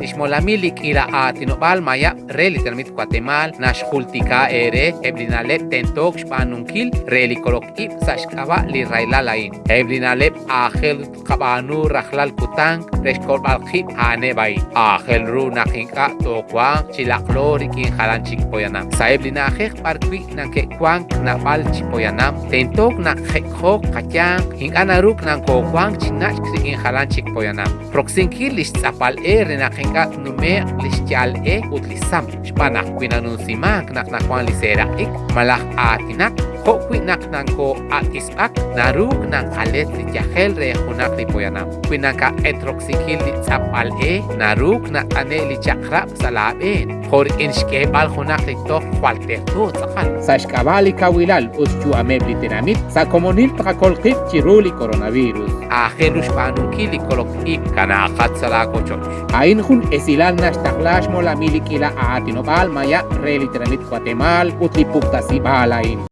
Nishmolamili ila atinobal maya reli termit Guatemala nashultika ere eblinalep tentok shpanunkil reli kolok ip sashkaba li raila lain eblinalep agel kabanu rahlal kutang reshkol balkhip ane bai agel ru nakinka tokwa chilaklo rikin halan chikpoyanam saeblinaje parkwi nanke kwang nabal chipoyanam tentok nakhok katyang hinganaruk nanko kwang chinach rikin halan chikpoyanam proxinkil lisapal renakinka nume listial utlisam shpanak kwinanunsimak naknakwan lisera malak atinak Hokwi nak nangko atispak naruk nang kalet lityahel rehunak lipoyanam. Kwinangka etroxikil litzapal naruk na ane lichakrap salaben. Hor inshkebal hunak litok kwalterto tzakal. Sa shkabali kawilal uschu amebli tinamit sa komonil pakakolkip chiruli coronavirus. Ajerush panukili kolokip kanakat salakochoch. Ain hun esilal nashtaklash mola milikila atinobal maya reliteramit Guatemala utlipukta sibalain.